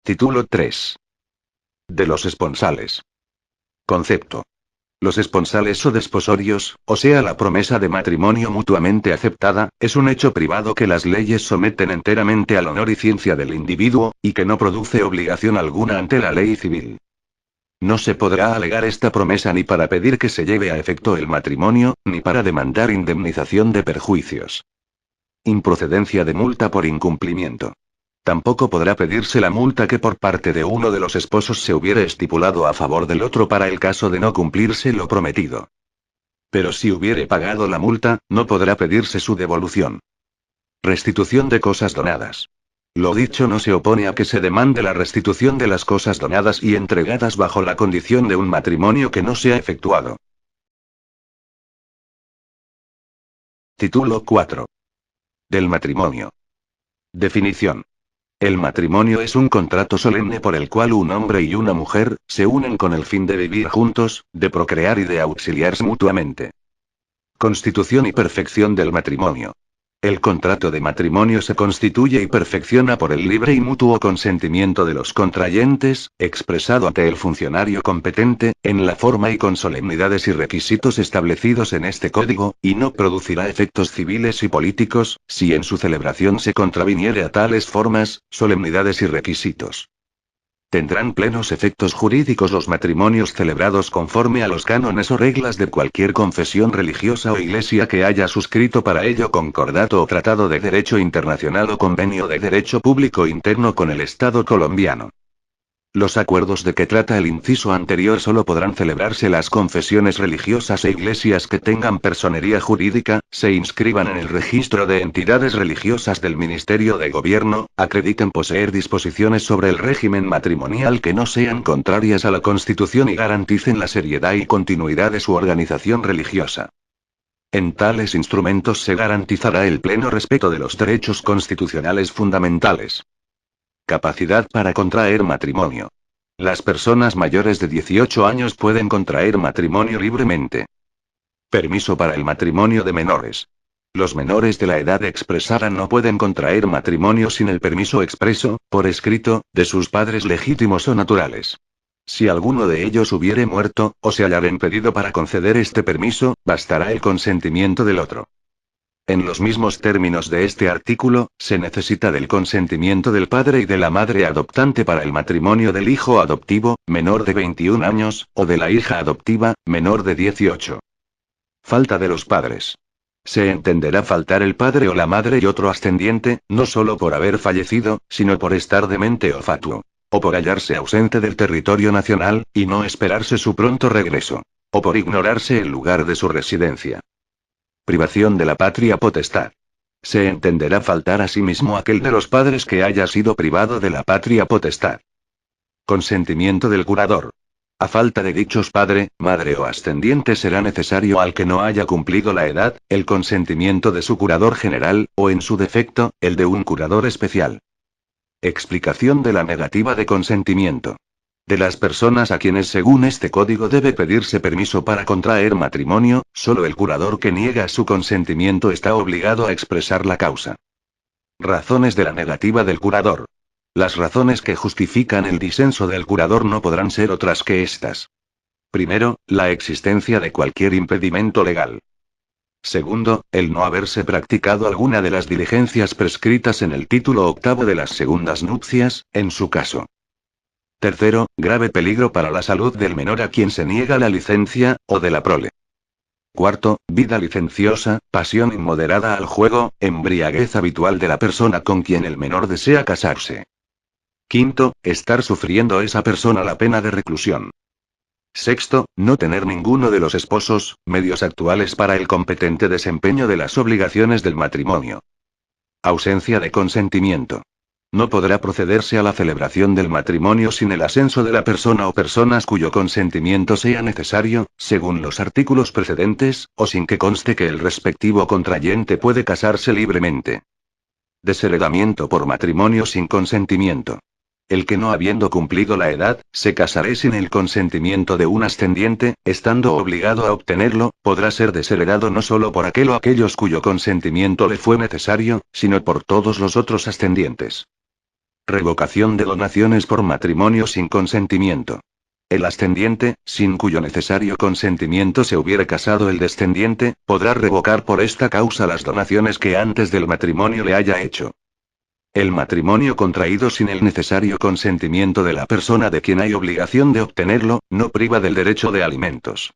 Título 3. De los esponsales. Concepto. Los esponsales o desposorios, o sea la promesa de matrimonio mutuamente aceptada, es un hecho privado que las leyes someten enteramente al honor y ciencia del individuo, y que no produce obligación alguna ante la ley civil. No se podrá alegar esta promesa ni para pedir que se lleve a efecto el matrimonio, ni para demandar indemnización de perjuicios. Improcedencia de multa por incumplimiento. Tampoco podrá pedirse la multa que por parte de uno de los esposos se hubiere estipulado a favor del otro para el caso de no cumplirse lo prometido. Pero si hubiere pagado la multa, no podrá pedirse su devolución. Restitución de cosas donadas. Lo dicho no se opone a que se demande la restitución de las cosas donadas y entregadas bajo la condición de un matrimonio que no sea efectuado. Título 4. Del matrimonio. Definición. El matrimonio es un contrato solemne por el cual un hombre y una mujer se unen con el fin de vivir juntos, de procrear y de auxiliarse mutuamente. Constitución y perfección del matrimonio. El contrato de matrimonio se constituye y perfecciona por el libre y mutuo consentimiento de los contrayentes, expresado ante el funcionario competente, en la forma y con solemnidades y requisitos establecidos en este código, y no producirá efectos civiles y políticos, si en su celebración se contraviniere a tales formas, solemnidades y requisitos. Tendrán plenos efectos jurídicos los matrimonios celebrados conforme a los cánones o reglas de cualquier confesión religiosa o iglesia que haya suscrito para ello concordato o tratado de derecho internacional o convenio de derecho público interno con el Estado colombiano. Los acuerdos de que trata el inciso anterior solo podrán celebrarse las confesiones religiosas e iglesias que tengan personería jurídica, se inscriban en el registro de entidades religiosas del Ministerio de Gobierno, acrediten poseer disposiciones sobre el régimen matrimonial que no sean contrarias a la Constitución y garanticen la seriedad y continuidad de su organización religiosa. En tales instrumentos se garantizará el pleno respeto de los derechos constitucionales fundamentales. Capacidad para contraer matrimonio. Las personas mayores de 18 años pueden contraer matrimonio libremente. Permiso para el matrimonio de menores. Los menores de la edad expresada no pueden contraer matrimonio sin el permiso expreso, por escrito, de sus padres legítimos o naturales. Si alguno de ellos hubiere muerto, o se hallara impedido para conceder este permiso, bastará el consentimiento del otro. En los mismos términos de este artículo, se necesita del consentimiento del padre y de la madre adoptante para el matrimonio del hijo adoptivo, menor de 21 años, o de la hija adoptiva, menor de 18. Falta de los padres. Se entenderá faltar el padre o la madre y otro ascendiente, no solo por haber fallecido, sino por estar demente o fatuo. O por hallarse ausente del territorio nacional, y no esperarse su pronto regreso. O por ignorarse el lugar de su residencia. Privación de la patria potestad. Se entenderá faltar asimismo aquel de los padres que haya sido privado de la patria potestad. Consentimiento del curador. A falta de dichos padre, madre o ascendiente será necesario al que no haya cumplido la edad, el consentimiento de su curador general, o en su defecto, el de un curador especial. Explicación de la negativa de consentimiento. De las personas a quienes según este código debe pedirse permiso para contraer matrimonio, solo el curador que niega su consentimiento está obligado a expresar la causa. Razones de la negativa del curador. Las razones que justifican el disenso del curador no podrán ser otras que estas. Primero, la existencia de cualquier impedimento legal. Segundo, el no haberse practicado alguna de las diligencias prescritas en el título octavo de las segundas nupcias, en su caso. Tercero, grave peligro para la salud del menor a quien se niega la licencia, o de la prole. Cuarto, vida licenciosa, pasión inmoderada al juego, embriaguez habitual de la persona con quien el menor desea casarse. Quinto, estar sufriendo esa persona la pena de reclusión. Sexto, no tener ninguno de los esposos medios actuales para el competente desempeño de las obligaciones del matrimonio. Ausencia de consentimiento. No podrá procederse a la celebración del matrimonio sin el asenso de la persona o personas cuyo consentimiento sea necesario, según los artículos precedentes, o sin que conste que el respectivo contrayente puede casarse libremente. Desheredamiento por matrimonio sin consentimiento. El que no habiendo cumplido la edad, se casará sin el consentimiento de un ascendiente, estando obligado a obtenerlo, podrá ser desheredado no solo por aquel o aquellos cuyo consentimiento le fue necesario, sino por todos los otros ascendientes. Revocación de donaciones por matrimonio sin consentimiento. El ascendiente, sin cuyo necesario consentimiento se hubiere casado el descendiente, podrá revocar por esta causa las donaciones que antes del matrimonio le haya hecho. El matrimonio contraído sin el necesario consentimiento de la persona de quien hay obligación de obtenerlo, no priva del derecho de alimentos.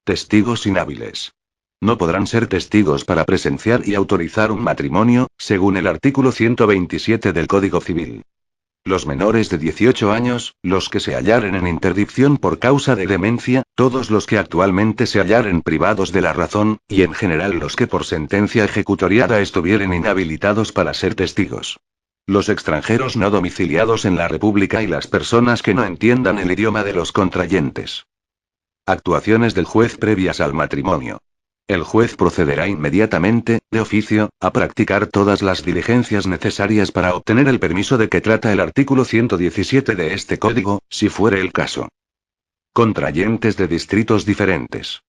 Testigos inhábiles. No podrán ser testigos para presenciar y autorizar un matrimonio, según el artículo 127 del Código Civil. Los menores de 18 años, los que se hallaren en interdicción por causa de demencia, todos los que actualmente se hallaren privados de la razón, y en general los que por sentencia ejecutoriada estuvieren inhabilitados para ser testigos. Los extranjeros no domiciliados en la República y las personas que no entiendan el idioma de los contrayentes. Actuaciones del juez previas al matrimonio. El juez procederá inmediatamente, de oficio, a practicar todas las diligencias necesarias para obtener el permiso de que trata el artículo 117 de este código, si fuere el caso. Contrayentes de distritos diferentes.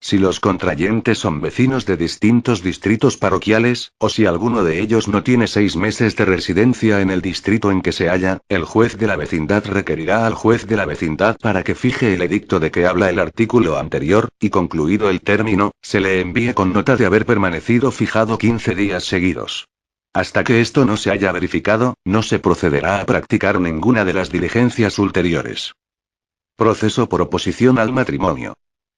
Si los contrayentes son vecinos de distintos distritos parroquiales, o si alguno de ellos no tiene 6 meses de residencia en el distrito en que se halla, el juez de la vecindad requerirá al juez de la vecindad para que fije el edicto de que habla el artículo anterior, y concluido el término, se le envíe con nota de haber permanecido fijado 15 días seguidos. Hasta que esto no se haya verificado, no se procederá a practicar ninguna de las diligencias ulteriores. Proceso por oposición al matrimonio.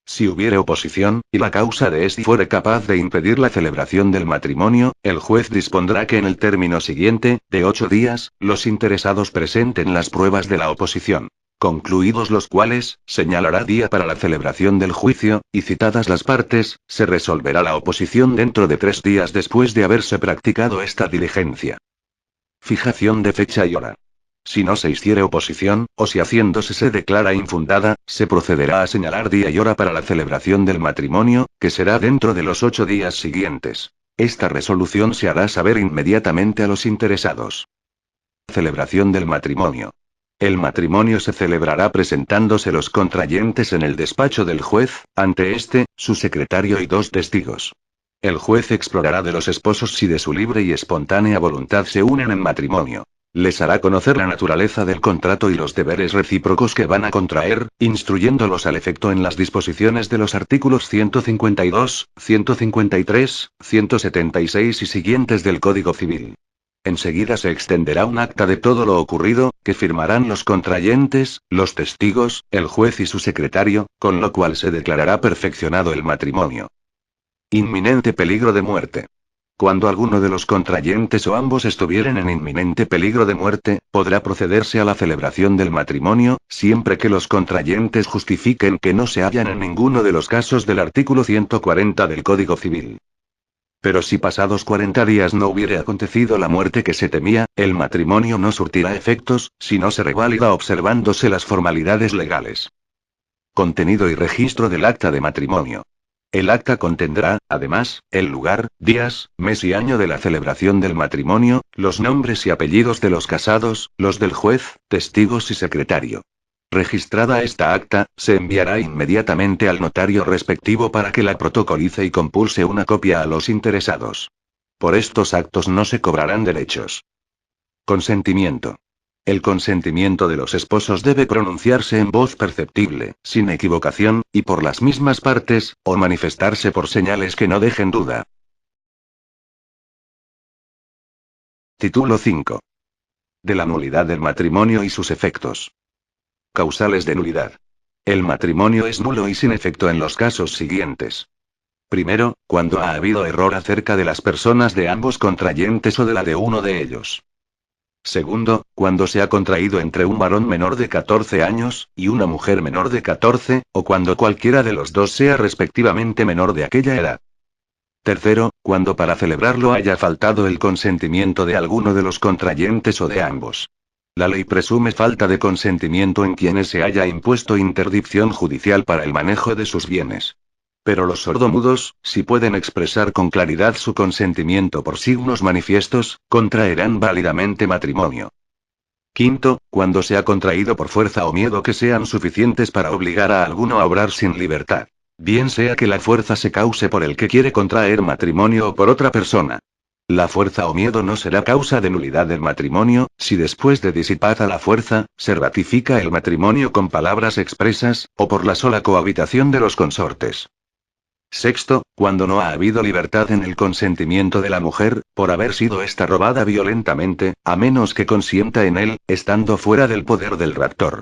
Si hubiere oposición, y la causa de éste fuere capaz de impedir la celebración del matrimonio, el juez dispondrá que en el término siguiente, de 8 días, los interesados presenten las pruebas de la oposición. Concluidos los cuales, señalará día para la celebración del juicio, y citadas las partes, se resolverá la oposición dentro de 3 días después de haberse practicado esta diligencia. Fijación de fecha y hora. Si no se hiciere oposición, o si haciéndose se declara infundada, se procederá a señalar día y hora para la celebración del matrimonio, que será dentro de los 8 días siguientes. Esta resolución se hará saber inmediatamente a los interesados. Celebración del matrimonio. El matrimonio se celebrará presentándose los contrayentes en el despacho del juez, ante este, su secretario y 2 testigos. El juez explorará de los esposos si de su libre y espontánea voluntad se unen en matrimonio. Les hará conocer la naturaleza del contrato y los deberes recíprocos que van a contraer, instruyéndolos al efecto en las disposiciones de los artículos 152, 153, 176 y siguientes del Código Civil. Enseguida se extenderá un acta de todo lo ocurrido, que firmarán los contrayentes, los testigos, el juez y su secretario, con lo cual se declarará perfeccionado el matrimonio. Inminente peligro de muerte. Cuando alguno de los contrayentes o ambos estuvieren en inminente peligro de muerte, podrá procederse a la celebración del matrimonio, siempre que los contrayentes justifiquen que no se hallan en ninguno de los casos del artículo 140 del Código Civil. Pero si pasados 40 días no hubiere acontecido la muerte que se temía, el matrimonio no surtirá efectos, si no se revalida observándose las formalidades legales. Contenido y registro del acta de matrimonio. El acta contendrá, además, el lugar, días, mes y año de la celebración del matrimonio, los nombres y apellidos de los casados, los del juez, testigos y secretario. Registrada esta acta, se enviará inmediatamente al notario respectivo para que la protocolice y compulse una copia a los interesados. Por estos actos no se cobrarán derechos. Consentimiento. El consentimiento de los esposos debe pronunciarse en voz perceptible, sin equivocación, y por las mismas partes, o manifestarse por señales que no dejen duda. Título 5. De la nulidad del matrimonio y sus efectos. Causales de nulidad. El matrimonio es nulo y sin efecto en los casos siguientes. Primero, cuando ha habido error acerca de las personas de ambos contrayentes o de la de uno de ellos. Segundo, cuando se ha contraído entre un varón menor de 14 años, y una mujer menor de 14, o cuando cualquiera de los dos sea respectivamente menor de aquella edad. Tercero, cuando para celebrarlo haya faltado el consentimiento de alguno de los contrayentes o de ambos. La ley presume falta de consentimiento en quienes se haya impuesto interdicción judicial para el manejo de sus bienes. Pero los sordomudos, si pueden expresar con claridad su consentimiento por signos manifiestos, contraerán válidamente matrimonio. Quinto, cuando se ha contraído por fuerza o miedo que sean suficientes para obligar a alguno a obrar sin libertad. Bien sea que la fuerza se cause por el que quiere contraer matrimonio o por otra persona. La fuerza o miedo no será causa de nulidad del matrimonio, si después de disipada la fuerza, se ratifica el matrimonio con palabras expresas, o por la sola cohabitación de los consortes. Sexto, cuando no ha habido libertad en el consentimiento de la mujer, por haber sido ésta robada violentamente, a menos que consienta en él, estando fuera del poder del raptor.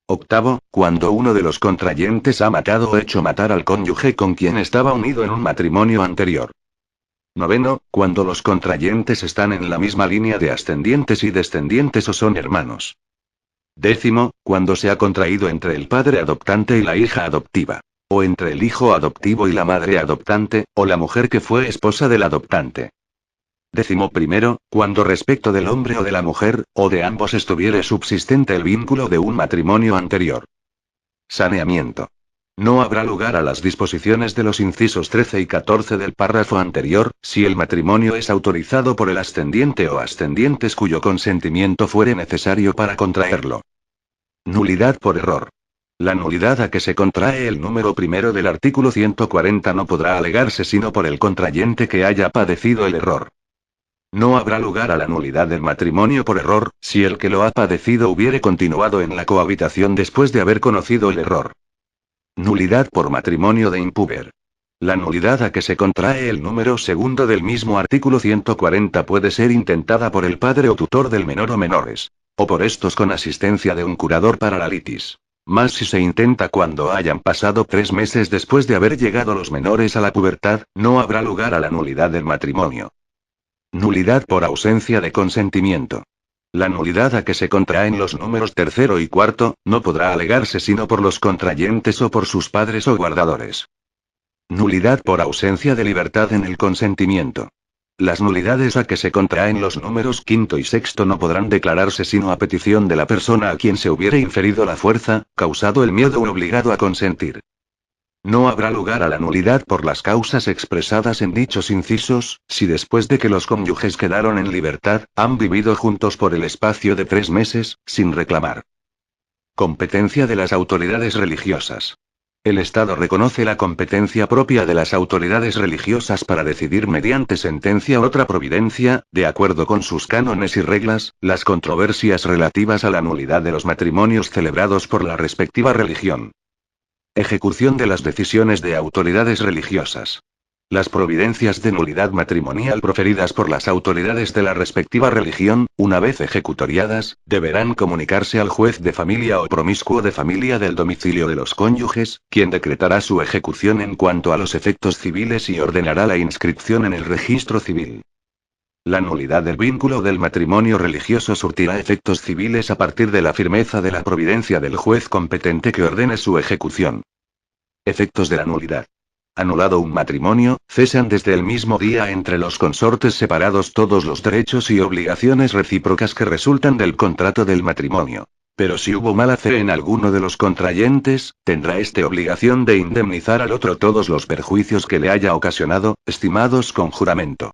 Octavo, cuando uno de los contrayentes ha matado o hecho matar al cónyuge con quien estaba unido en un matrimonio anterior. Noveno, cuando los contrayentes están en la misma línea de ascendientes y descendientes o son hermanos. Décimo, cuando se ha contraído entre el padre adoptante y la hija adoptiva. O entre el hijo adoptivo y la madre adoptante, o la mujer que fue esposa del adoptante. Décimo primero, cuando respecto del hombre o de la mujer, o de ambos estuviere subsistente el vínculo de un matrimonio anterior. Saneamiento. No habrá lugar a las disposiciones de los incisos 13 y 14 del párrafo anterior, si el matrimonio es autorizado por el ascendiente o ascendientes cuyo consentimiento fuere necesario para contraerlo. Nulidad por error. La nulidad a que se contrae el número primero del artículo 140 no podrá alegarse sino por el contrayente que haya padecido el error. No habrá lugar a la nulidad del matrimonio por error, si el que lo ha padecido hubiere continuado en la cohabitación después de haber conocido el error. Nulidad por matrimonio de impúber. La nulidad a que se contrae el número segundo del mismo artículo 140 puede ser intentada por el padre o tutor del menor o menores, o por estos con asistencia de un curador para la litis. Más si se intenta cuando hayan pasado 3 meses después de haber llegado los menores a la pubertad, no habrá lugar a la nulidad del matrimonio. Nulidad por ausencia de consentimiento. La nulidad a que se contraen los números tercero y cuarto, no podrá alegarse sino por los contrayentes o por sus padres o guardadores. Nulidad por ausencia de libertad en el consentimiento. Las nulidades a que se contraen los números quinto y sexto no podrán declararse sino a petición de la persona a quien se hubiere inferido la fuerza, causado el miedo o obligado a consentir. No habrá lugar a la nulidad por las causas expresadas en dichos incisos, si después de que los cónyuges quedaron en libertad, han vivido juntos por el espacio de 3 meses, sin reclamar. Competencia de las autoridades religiosas. El Estado reconoce la competencia propia de las autoridades religiosas para decidir mediante sentencia u otra providencia, de acuerdo con sus cánones y reglas, las controversias relativas a la nulidad de los matrimonios celebrados por la respectiva religión. Ejecución de las decisiones de autoridades religiosas. Las providencias de nulidad matrimonial proferidas por las autoridades de la respectiva religión, una vez ejecutoriadas, deberán comunicarse al juez de familia o promiscuo de familia del domicilio de los cónyuges, quien decretará su ejecución en cuanto a los efectos civiles y ordenará la inscripción en el registro civil. La nulidad del vínculo del matrimonio religioso surtirá efectos civiles a partir de la firmeza de la providencia del juez competente que ordene su ejecución. Efectos de la nulidad. Anulado un matrimonio, cesan desde el mismo día entre los consortes separados todos los derechos y obligaciones recíprocas que resultan del contrato del matrimonio. Pero si hubo mala fe en alguno de los contrayentes, tendrá este obligación de indemnizar al otro todos los perjuicios que le haya ocasionado, estimados con juramento.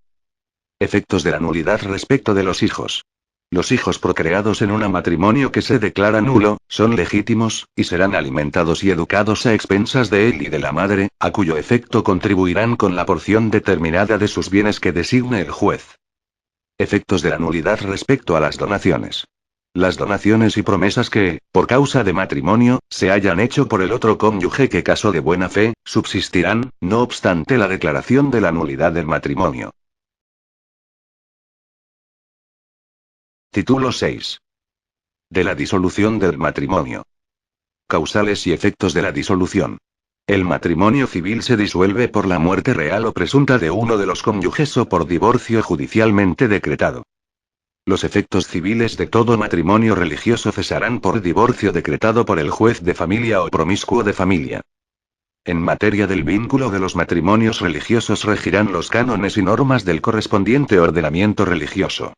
Efectos de la nulidad respecto de los hijos. Los hijos procreados en un matrimonio que se declara nulo, son legítimos, y serán alimentados y educados a expensas de él y de la madre, a cuyo efecto contribuirán con la porción determinada de sus bienes que designe el juez. Efectos de la nulidad respecto a las donaciones. Las donaciones y promesas que, por causa de matrimonio, se hayan hecho por el otro cónyuge que casó de buena fe, subsistirán, no obstante la declaración de la nulidad del matrimonio. Título 6. De la disolución del matrimonio. Causales y efectos de la disolución. El matrimonio civil se disuelve por la muerte real o presunta de uno de los cónyuges o por divorcio judicialmente decretado. Los efectos civiles de todo matrimonio religioso cesarán por divorcio decretado por el juez de familia o promiscuo de familia. En materia del vínculo de los matrimonios religiosos regirán los cánones y normas del correspondiente ordenamiento religioso.